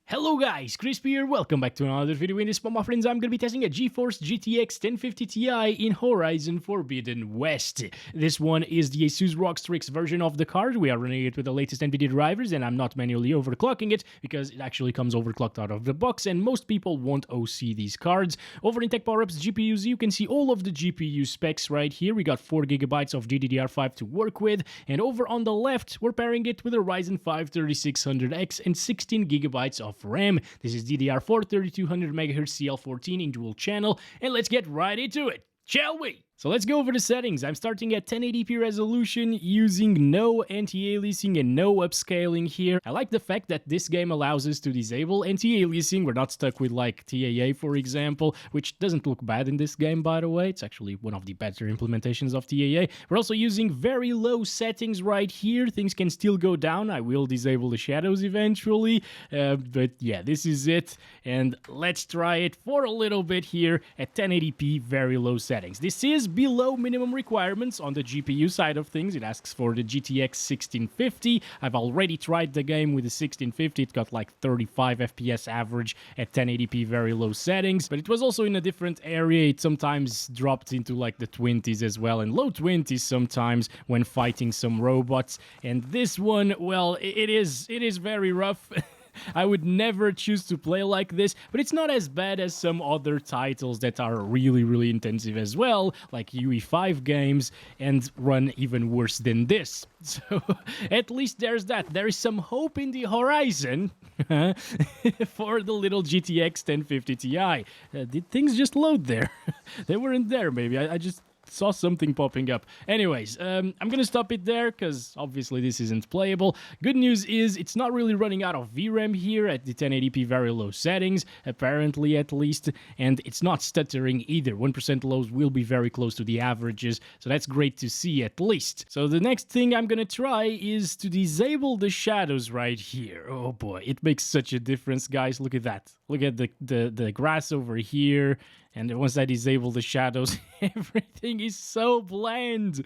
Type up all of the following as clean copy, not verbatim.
Hello guys, Crispy here, welcome back to another video. In this one, my friends, I'm gonna be testing a GeForce GTX 1050 Ti in Horizon Forbidden West. This one is the Asus ROG Strix version of the card. We are running it with the latest Nvidia drivers, and I'm not manually overclocking it, because it actually comes overclocked out of the box, and most people won't OC these cards. Over in Tech Power-Ups GPUs, you can see all of the GPU specs right here. We got 4GB of GDDR5 to work with, and over on the left, we're pairing it with a Ryzen 5 3600X and 16GB of RAM. This is DDR4 3200MHz CL14 in dual channel, and let's get right into it, shall we? So let's go over the settings. I'm starting at 1080p resolution using no anti-aliasing and no upscaling here. I like the fact that this game allows us to disable anti-aliasing. We're not stuck with like TAA, for example, which doesn't look bad in this game, by the way. It's actually one of the better implementations of TAA. We're also using very low settings right here. Things can still go down. I will disable the shadows eventually, but yeah, this is it. And let's try it for a little bit here at 1080p, very low settings. This is below minimum requirements on the GPU side of things. It asks for the GTX 1650. I've already tried the game with the 1650. It got like 35 FPS average at 1080p, very low settings, but it was also in a different area. It sometimes dropped into like the 20s as well, and low 20s sometimes when fighting some robots. And this one, well, it is very rough. I would never choose to play like this, but it's not as bad as some other titles that are really intensive as well, like UE5 games, and run even worse than this. So at least there's that. There is some hope in the horizon for the little GTX 1050 Ti. Did things just load there? They weren't there, maybe. I just saw something popping up. Anyways, I'm gonna stop it there because obviously this isn't playable. Good news is it's not really running out of VRAM here at the 1080p very low settings, apparently at least, and it's not stuttering either. 1% lows will be very close to the averages, so that's great to see at least. So the next thing I'm gonna try is to disable the shadows right here. Oh boy, it makes such a difference, guys. Look at that. Look at the grass over here. And once I disable the shadows, everything is so bland.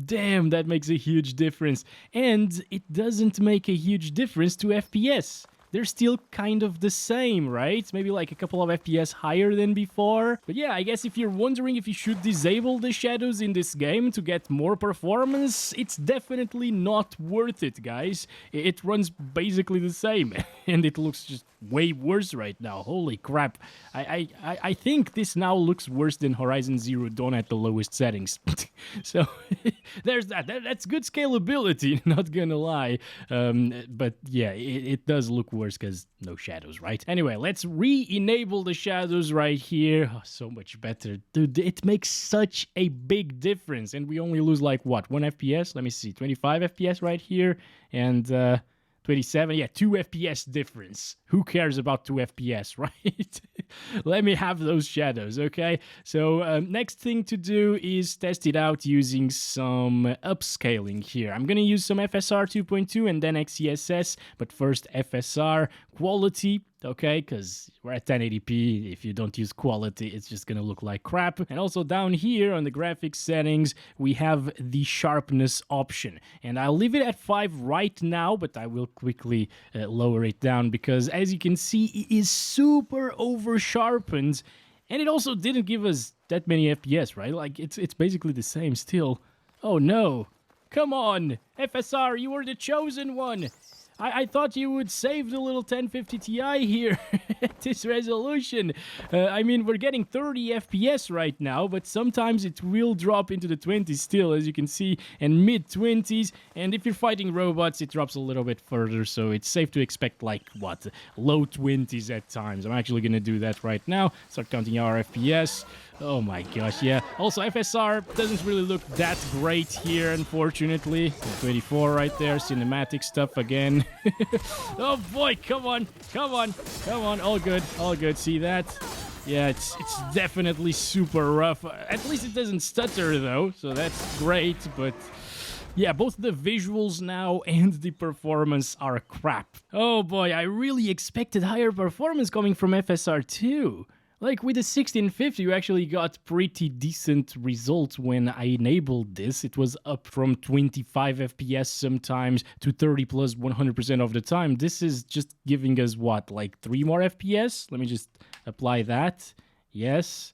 Damn, that makes a huge difference. And it doesn't make a huge difference to FPS. They're still kind of the same, right? Maybe like a couple of FPS higher than before. But yeah, I guess if you're wondering if you should disable the shadows in this game to get more performance, it's definitely not worth it, guys. It runs basically the same, and it looks just way worse right now. Holy crap. I think this now looks worse than Horizon Zero Dawn at the lowest settings. So there's that. That's good scalability, not gonna lie. But yeah, it does look worse because no shadows, right? Anyway, let's re-enable the shadows right here. Oh, so much better. Dude, it makes such a big difference. And we only lose like, what, 1 FPS? Let me see, 25 FPS right here. And 27, yeah, 2 FPS difference. Who cares about 2 FPS, right? Let me have those shadows, okay? So next thing to do is test it out using some upscaling here. I'm gonna use some FSR 2.2 and then XeSS, but first FSR quality, okay? Because we're at 1080p. If you don't use quality, it's just gonna look like crap. And also down here on the graphics settings, we have the sharpness option. And I'll leave it at 5 right now, but I will quickly lower it down because as you can see, it is super over sharpened, and it also didn't give us that many FPS, right? Like it's basically the same still. Oh no, come on, FSR, you were the chosen one. I thought you would save the little 1050 Ti here at this resolution. I mean, we're getting 30 FPS right now, but sometimes it will drop into the 20s still, as you can see, and mid-20s. And if you're fighting robots, it drops a little bit further, so it's safe to expect, like, what, low 20s at times. I'm actually going to do that right now. Start counting our FPS. Oh my gosh, yeah. Also, FSR doesn't really look that great here, unfortunately. 24 right there, cinematic stuff again. Oh boy, come on, all good, see that? Yeah, it's definitely super rough. At least it doesn't stutter though, so that's great, but yeah, both the visuals now and the performance are crap. Oh boy, I really expected higher performance coming from FSR too. Like with the 1650, you actually got pretty decent results when I enabled this. It was up from 25 FPS sometimes to 30 plus 100% of the time. This is just giving us what, like 3 more FPS? Let me just apply that. Yes.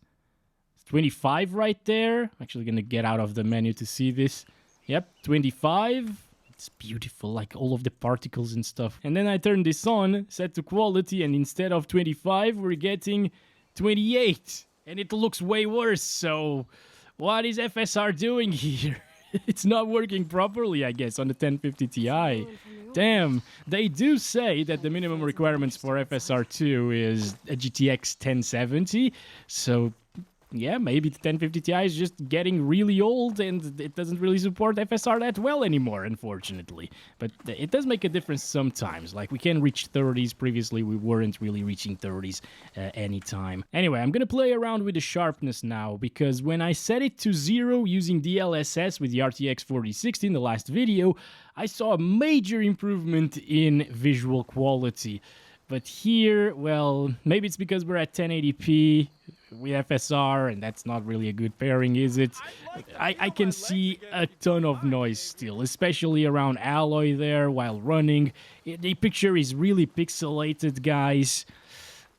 25 right there. I'm actually going to get out of the menu to see this. Yep, 25. It's beautiful, like all of the particles and stuff. And then I turn this on, set to quality, and instead of 25, we're getting 28. And it looks way worse, so what is FSR doing here? It's not working properly, I guess, on the 1050 Ti. Damn, they do say that the minimum requirements for FSR2 is a GTX 1070, so yeah, maybe the 1050 Ti is just getting really old and it doesn't really support FSR that well anymore, unfortunately. But it does make a difference sometimes. Like, we can reach 30s. Previously, we weren't really reaching 30s anytime. Anyway, I'm gonna play around with the sharpness now, because when I set it to 0 using DLSS with the RTX 4060 in the last video, I saw a major improvement in visual quality. But here, well, maybe it's because we're at 1080p with FSR, and that's not really a good pairing, is it? I can see a ton of noise still, especially around Alloy there while running. The picture is really pixelated, guys.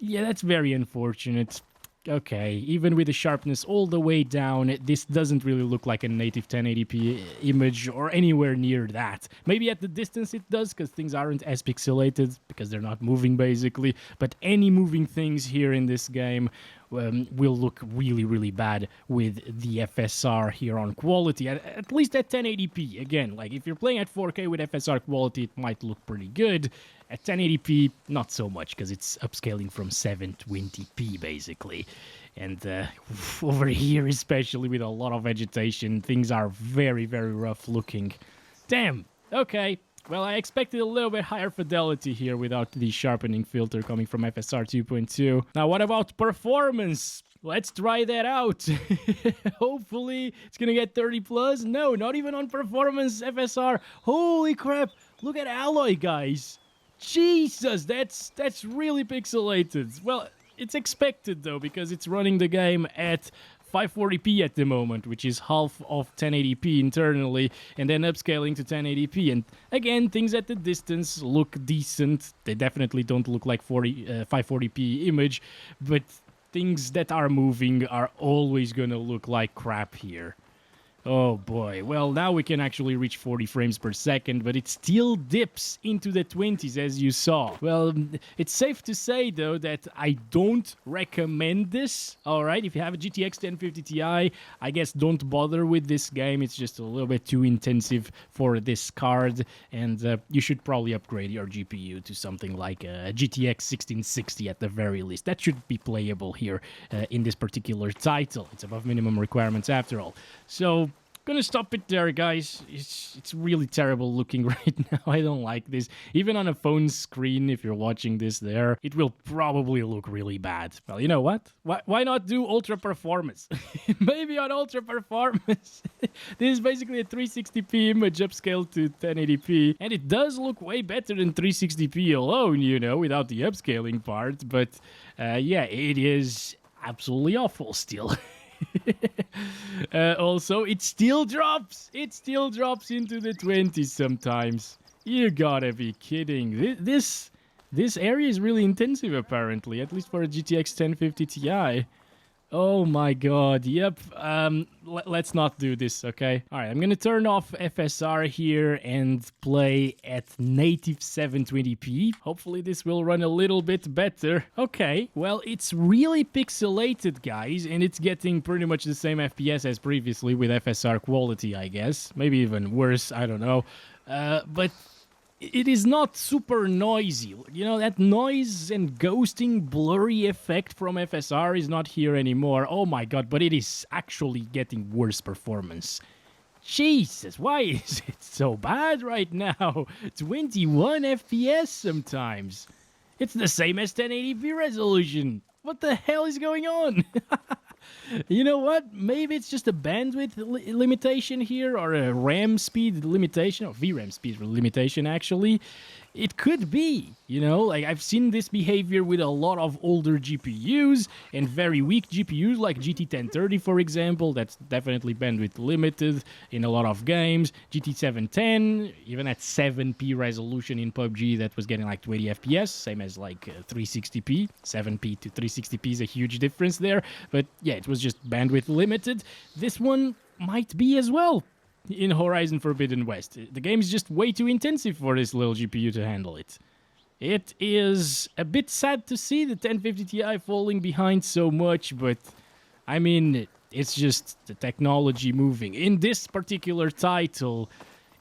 Yeah, that's very unfortunate. Okay, even with the sharpness all the way down, this doesn't really look like a native 1080p image or anywhere near that. Maybe at the distance it does, because things aren't as pixelated, because they're not moving basically, but any moving things here in this game will look really, really bad with the FSR here on quality, at least at 1080p. Again, like if you're playing at 4K with FSR quality, it might look pretty good. At 1080p, not so much, because it's upscaling from 720p, basically. And over here, especially with a lot of vegetation, things are very, very rough looking. Damn, okay. Well, I expected a little bit higher fidelity here without the sharpening filter coming from FSR 2.2. Now, what about performance? Let's try that out. Hopefully, it's gonna get 30 plus. No, not even on performance FSR. Holy crap, look at Alloy, guys. Jesus, that's really pixelated. Well, it's expected though, because it's running the game at 540p at the moment, which is half of 1080p internally, and then upscaling to 1080p. And again, things at the distance look decent. They definitely don't look like 540p image, but things that are moving are always gonna look like crap here. Oh boy, well now we can actually reach 40 frames per second, but it still dips into the 20s as you saw. Well, it's safe to say though that I don't recommend this, alright? If you have a GTX 1050 Ti, I guess don't bother with this game. It's just a little bit too intensive for this card, and you should probably upgrade your GPU to something like a GTX 1660 at the very least. That should be playable here in this particular title. It's above minimum requirements after all. So, gonna stop it there, guys. It's really terrible looking right now. I don't like this. Even on a phone screen, if you're watching this there, it will probably look really bad. Well, you know what? Why not do ultra performance? Maybe on ultra performance. This is basically a 360p image upscaled to 1080p, and it does look way better than 360p alone, you know, without the upscaling part. But yeah, it is absolutely awful still. Also, it still drops. It still drops into the 20s sometimes. You gotta be kidding. This area is really intensive, apparently, at least for a GTX 1050 Ti. Oh my god, yep. Let's not do this, okay? Alright, I'm gonna turn off FSR here and play at native 720p. Hopefully this will run a little bit better. Okay, well, it's really pixelated, guys, and it's getting pretty much the same FPS as previously with FSR quality, I guess. Maybe even worse, I don't know. But it is not super noisy. You know, that noise and ghosting blurry effect from FSR is not here anymore. Oh my god, but it is actually getting worse performance. Jesus, why is it so bad right now? 21 FPS sometimes. It's the same as 1080p resolution. What the hell is going on? You know what? Maybe it's just a bandwidth limitation here, or a RAM speed limitation, or VRAM speed limitation, actually. it could be, you know, like I've seen this behavior with a lot of older GPUs and very weak GPUs like GT 1030, for example. That's definitely bandwidth limited in a lot of games. GT 710, even at 7p resolution in PUBG, that was getting like 20 FPS, same as like 360p. 7p to 360p is a huge difference there, but yeah, it was just bandwidth limited. This one might be as well in Horizon Forbidden West. The game is just way too intensive for this little GPU to handle it. It is a bit sad to see the 1050 Ti falling behind so much, but I mean, it's just the technology moving. In this particular title,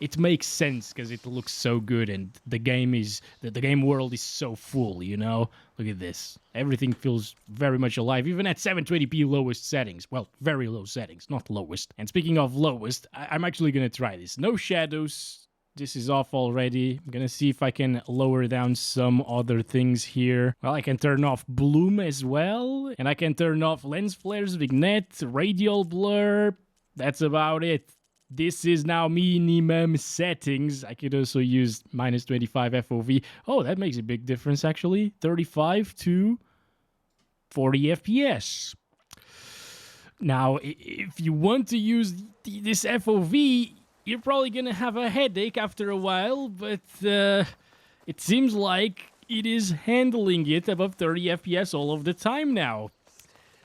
it makes sense because it looks so good and the game world is so full, you know? Look at this. Everything feels very much alive, even at 720p lowest settings. Well, very low settings, not lowest. And speaking of lowest, I'm actually going to try this. No shadows. This is off already. I'm going to see if I can lower down some other things here. Well, I can turn off bloom as well. And I can turn off lens flares, vignette, radial blur. That's about it. This is now minimum settings. I could also use minus 25 FOV. Oh, that makes a big difference, actually. 35 to 40 FPS. Now, if you want to use this FOV, you're probably going to have a headache after a while, but it seems like it is handling it above 30 FPS all of the time now.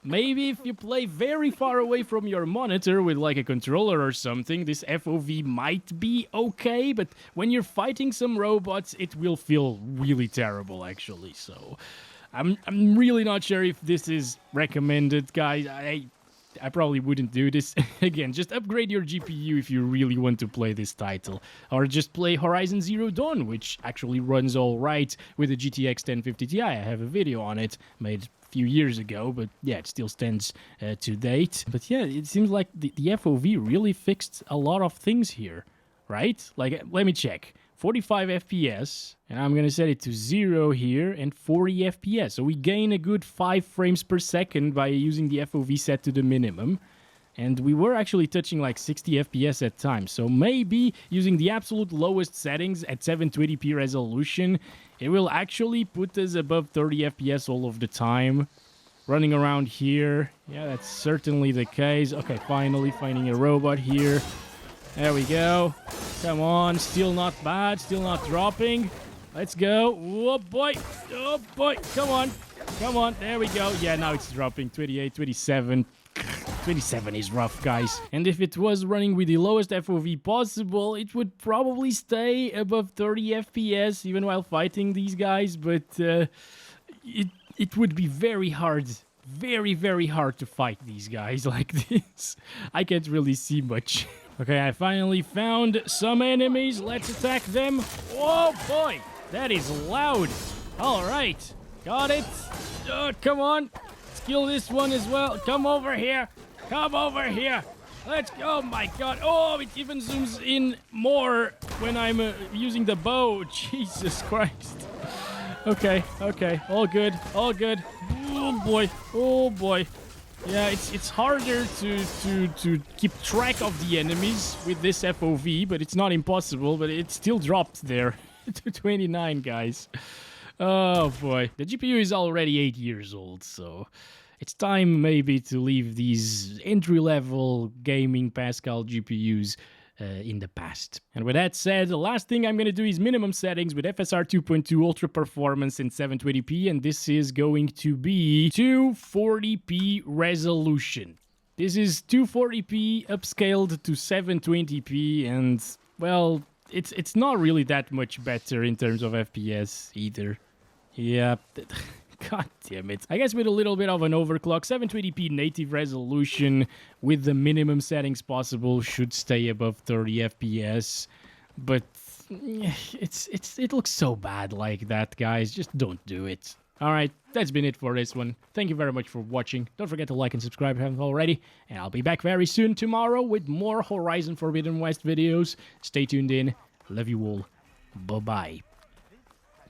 Maybe if you play very far away from your monitor with like a controller or something, this FOV might be okay, but when you're fighting some robots, it will feel really terrible, actually. So I'm really not sure if this is recommended, guys. I probably wouldn't do this. Again, just upgrade your GPU if you really want to play this title. Or just play Horizon Zero Dawn, which actually runs all right with the GTX 1050 Ti. I have a video on it made few years ago, but yeah, it still stands to date. But yeah, it seems like the FOV really fixed a lot of things here, right? Like, let me check. 45 FPS, and I'm gonna set it to 0 here, and 40 FPS. So we gain a good 5 frames per second by using the FOV set to the minimum. And we were actually touching like 60 FPS at times. So maybe using the absolute lowest settings at 720p resolution, it will actually put us above 30 FPS all of the time. Running around here. Yeah, that's certainly the case. Okay, finally finding a robot here. There we go. Come on, still not bad, still not dropping. Let's go. Oh boy, come on. Come on, there we go. Yeah, now it's dropping. 28, 27. 27 is rough, guys. And if it was running with the lowest FOV possible, it would probably stay above 30 FPS even while fighting these guys, but it would be very hard, very hard to fight these guys like this. I can't really see much. Okay, I finally found some enemies. Let's attack them. Oh boy, that is loud. All right, got it. Come on, let's kill this one as well. Come over here. Come over here. Let's go. Oh my god. Oh, it even zooms in more when I'm using the bow. Jesus Christ. Okay. All good. Oh boy. Oh boy. Yeah, it's harder to keep track of the enemies with this FOV, but it's not impossible, but it still dropped there to 29, guys. Oh boy. The GPU is already 8 years old, so it's time maybe to leave these entry-level gaming Pascal GPUs in the past. And with that said, the last thing I'm going to do is minimum settings with FSR 2.2 Ultra Performance and 720p, and this is going to be 240p resolution. This is 240p upscaled to 720p, and, well, it's not really that much better in terms of FPS either. Yeah, god damn it. I guess with a little bit of an overclock, 720p native resolution with the minimum settings possible should stay above 30 FPS. But it looks so bad like that, guys. Just don't do it. Alright, that's been it for this one. Thank you very much for watching. Don't forget to like and subscribe if you haven't already. And I'll be back very soon tomorrow with more Horizon Forbidden West videos. Stay tuned in. Love you all. Bye-bye.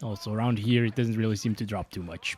Also, around here, it doesn't really seem to drop too much.